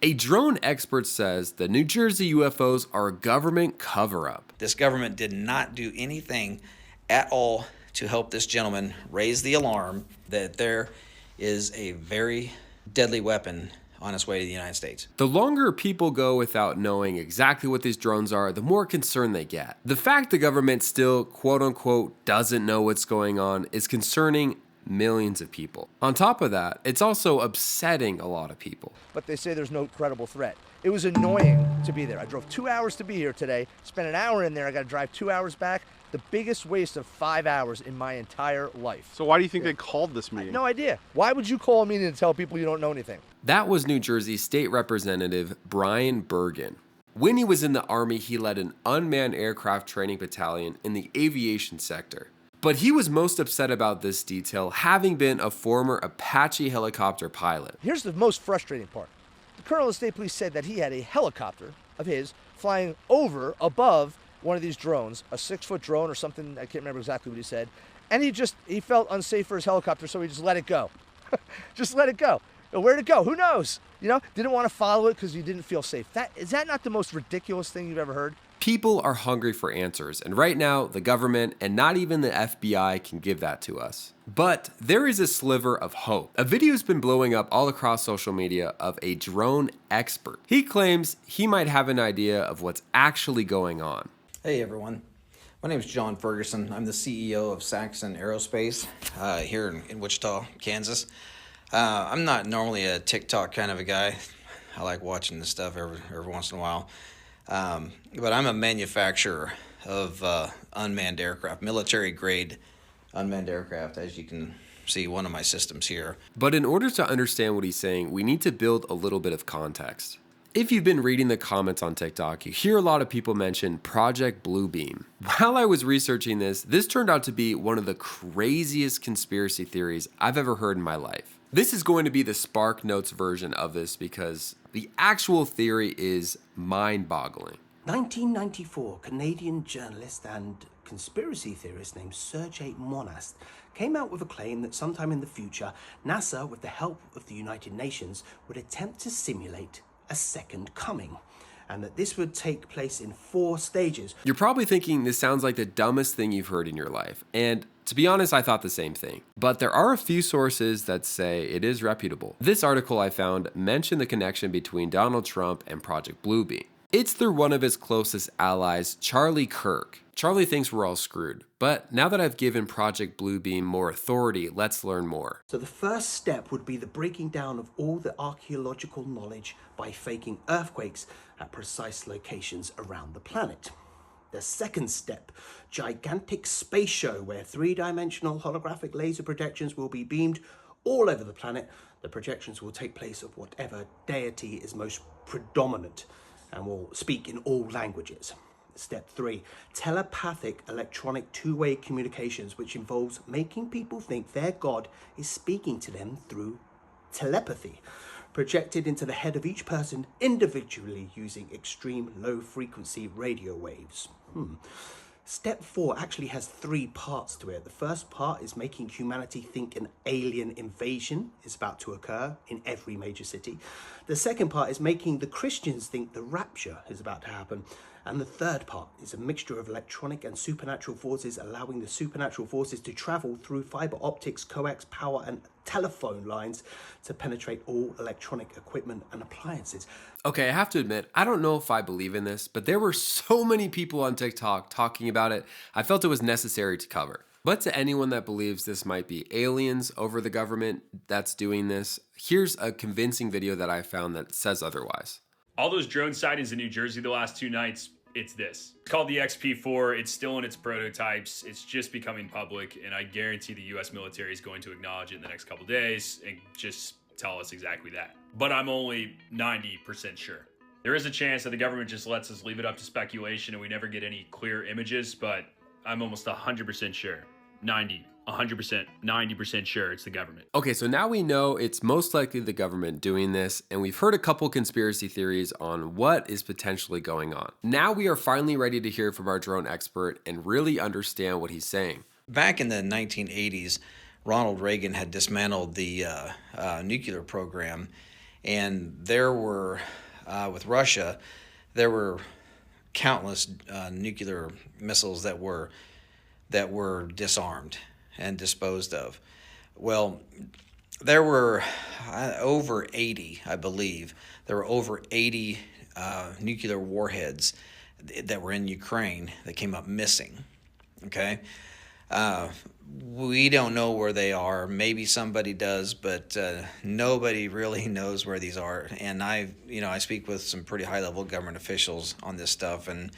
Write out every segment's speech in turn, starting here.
A drone expert says the New Jersey UFOs are a government cover-up. This government did not do anything at all to help this gentleman raise the alarm that there is a very deadly weapon on its way to the United States. The longer people go without knowing exactly what these drones are, the more concerned they get. The fact the government still, quote unquote, doesn't know what's going on is concerning millions of people. On top of that, it's also upsetting a lot of people. But they say there's no credible threat. It was annoying to be there. I drove 2 hours to be here today, spent an hour in there, I got to drive 2 hours back. The biggest waste of 5 hours in my entire life. So why do you think they called this meeting? No idea. Why would you call a meeting to tell people you don't know anything? That was New Jersey State Representative Brian Bergen. When he was in the Army, he led an unmanned aircraft training battalion in the aviation sector. But he was most upset about this detail, having been a former Apache helicopter pilot. Here's the most frustrating part. The colonel of state police said that he had a helicopter of his flying over above one of these drones, a 6-foot drone or something, I can't remember exactly what he said, and he felt unsafe for his helicopter, so he just let it go. Just let it go. Where'd it go? Who knows? Didn't want to follow it because he didn't feel safe. Is that not the most ridiculous thing you've ever heard? People are hungry for answers, and right now, the government and not even the FBI can give that to us. But there is a sliver of hope. A video has been blowing up all across social media of a drone expert. He claims he might have an idea of what's actually going on. Hey everyone, my name is John Ferguson. I'm the CEO of Saxon Aerospace here in Wichita, Kansas. I'm not normally a TikTok kind of a guy. I like watching this stuff every once in a while. But I'm a manufacturer of unmanned aircraft, military grade unmanned aircraft, as you can see one of my systems here. But in order to understand what he's saying, we need to build a little bit of context. If you've been reading the comments on TikTok, you hear a lot of people mention Project Bluebeam. While I was researching this turned out to be one of the craziest conspiracy theories I've ever heard in my life. This is going to be the Spark Notes version of this because the actual theory is mind-boggling. 1994, Canadian journalist and conspiracy theorist named Sergei Monast came out with a claim that sometime in the future, NASA, with the help of the United Nations, would attempt to simulate a second coming, and that this would take place in 4 stages. You're probably thinking this sounds like the dumbest thing you've heard in your life, and to be honest, I thought the same thing. But there are a few sources that say it is reputable. This article I found mentioned the connection between Donald Trump and Project Bluebeam. It's through one of his closest allies, Charlie Kirk. Charlie thinks we're all screwed, but now that I've given Project Bluebeam more authority, let's learn more. So the first step would be the breaking down of all the archaeological knowledge by faking earthquakes at precise locations around the planet. The second step, gigantic space show where 3-dimensional holographic laser projections will be beamed all over the planet. The projections will take place of whatever deity is most predominant and will speak in all languages. Step 3, telepathic electronic two-way communications, which involves making people think their God is speaking to them through telepathy, projected into the head of each person individually using extreme low-frequency radio waves. Step 4 actually has 3 parts to it. The first part is making humanity think an alien invasion is about to occur in every major city. The second part is making the Christians think the rapture is about to happen. And the third part is a mixture of electronic and supernatural forces, allowing the supernatural forces to travel through fiber optics, coax, power, and telephone lines to penetrate all electronic equipment and appliances. Okay, I have to admit, I don't know if I believe in this, but there were so many people on TikTok talking about it, I felt it was necessary to cover. But to anyone that believes this might be aliens over the government that's doing this, here's a convincing video that I found that says otherwise. All those drone sightings in New Jersey the last 2 nights, it's this. It's called the XP4. It's still in its prototypes. It's just becoming public, and I guarantee the U.S. military is going to acknowledge it in the next couple days and just tell us exactly that. But I'm only 90% sure. There is a chance that the government just lets us leave it up to speculation and we never get any clear images, but I'm almost 100% sure. 100%, 90% sure it's the government. Okay, so now we know it's most likely the government doing this, and we've heard a couple conspiracy theories on what is potentially going on. Now we are finally ready to hear from our drone expert and really understand what he's saying. Back in the 1980s, Ronald Reagan had dismantled the nuclear program, And there were, with Russia, there were countless nuclear missiles that were disarmed and disposed of. Well, there were over 80, I believe. There were over 80 nuclear warheads that were in Ukraine that came up missing. Okay? We don't know where they are. Maybe somebody does, but nobody really knows where these are. And I speak with some pretty high-level government officials on this stuff, and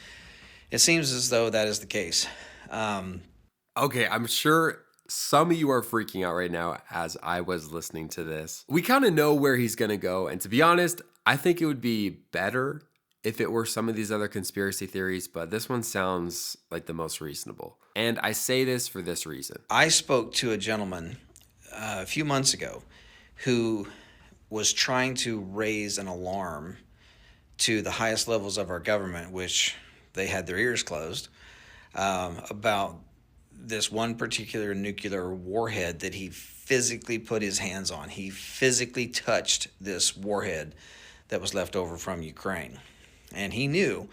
it seems as though that is the case. Okay, I'm sure some of you are freaking out right now as I was listening to this. We kind of know where he's going to go. And to be honest, I think it would be better if it were some of these other conspiracy theories, but this one sounds like the most reasonable. And I say this for this reason. I spoke to a gentleman a few months ago who was trying to raise an alarm to the highest levels of our government, which they had their ears closed, about this one particular nuclear warhead that he physically put his hands on. He physically touched this warhead that was left over from Ukraine. And he knew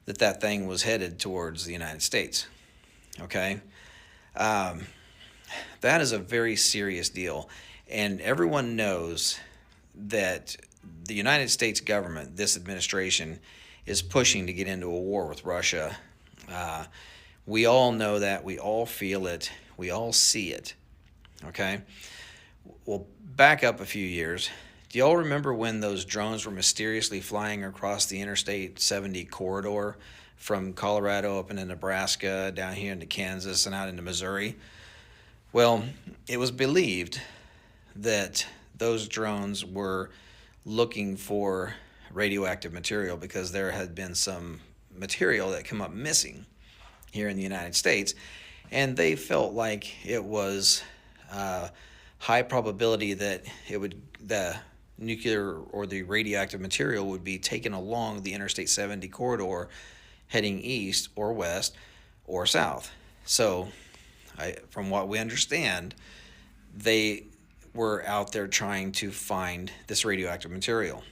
that that thing was headed towards the United States. Okay? That is a very serious deal. And everyone knows that the United States government, this administration, is pushing to get into a war with Russia. We all know that. We all feel it. We all see it. Okay? Well, back up a few years. Do y'all remember when those drones were mysteriously flying across the Interstate 70 corridor from Colorado up into Nebraska, down here into Kansas, and out into Missouri? Well, it was believed that those drones were looking for radioactive material because there had been some material that come up missing here in the United States, and they felt like it was high probability that the nuclear or the radioactive material would be taken along the Interstate 70 corridor heading east or west or south. So from what we understand, they were out there trying to find this radioactive material.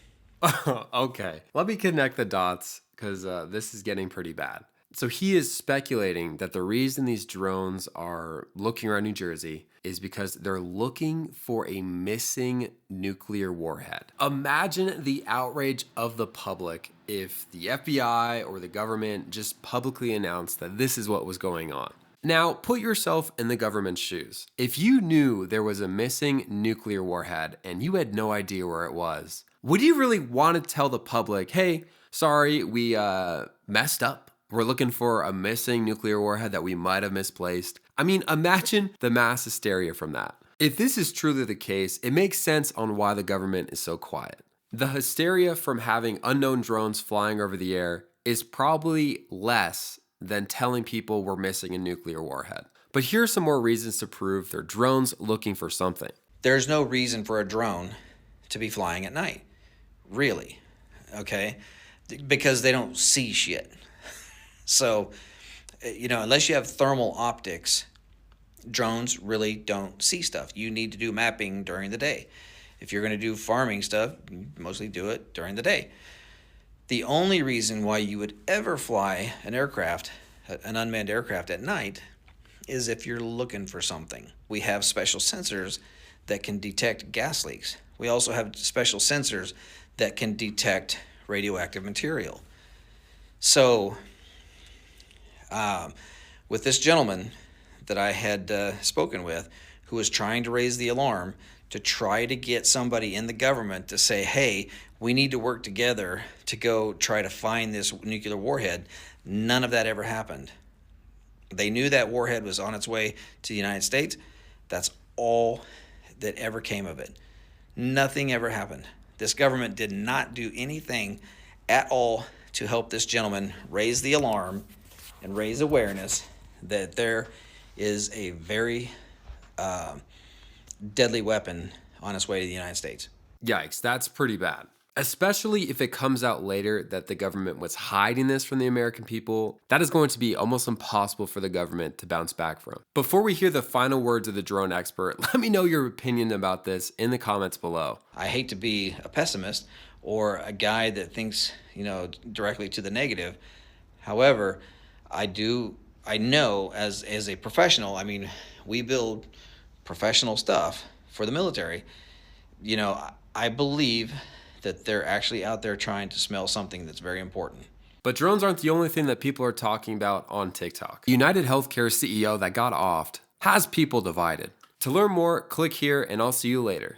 Okay, let me connect the dots because this is getting pretty bad. So he is speculating that the reason these drones are looking around New Jersey is because they're looking for a missing nuclear warhead. Imagine the outrage of the public if the FBI or the government just publicly announced that this is what was going on. Now, put yourself in the government's shoes. If you knew there was a missing nuclear warhead and you had no idea where it was, would you really want to tell the public, hey, sorry, we messed up? We're looking for a missing nuclear warhead that we might have misplaced. I mean, imagine the mass hysteria from that. If this is truly the case, it makes sense on why the government is so quiet. The hysteria from having unknown drones flying over the air is probably less than telling people we're missing a nuclear warhead. But here are some more reasons to prove they're drones looking for something. There's no reason for a drone to be flying at night, really, okay? Because they don't see shit. So, unless you have thermal optics, drones really don't see stuff. You need to do mapping during the day. If you're going to do farming stuff, you mostly do it during the day. The only reason why you would ever fly an aircraft, an unmanned aircraft at night, is if you're looking for something. We have special sensors that can detect gas leaks. We also have special sensors that can detect radioactive material. So, with this gentleman that I had spoken with, who was trying to raise the alarm to try to get somebody in the government to say, hey, we need to work together to go try to find this nuclear warhead, none of that ever happened. They knew that warhead was on its way to the United States. That's all that ever came of it. Nothing ever happened. This government did not do anything at all to help this gentleman raise the alarm and raise awareness that there is a very deadly weapon on its way to the United States. Yikes, that's pretty bad. Especially if it comes out later that the government was hiding this from the American people, that is going to be almost impossible for the government to bounce back from. Before we hear the final words of the drone expert, let me know your opinion about this in the comments below. I hate to be a pessimist or a guy that thinks, directly to the negative. However, I know as a professional, we build professional stuff for the military. I believe that they're actually out there trying to smell something that's very important. But drones aren't the only thing that people are talking about on TikTok. United Healthcare CEO that got offed has people divided. To learn more, click here and I'll see you later.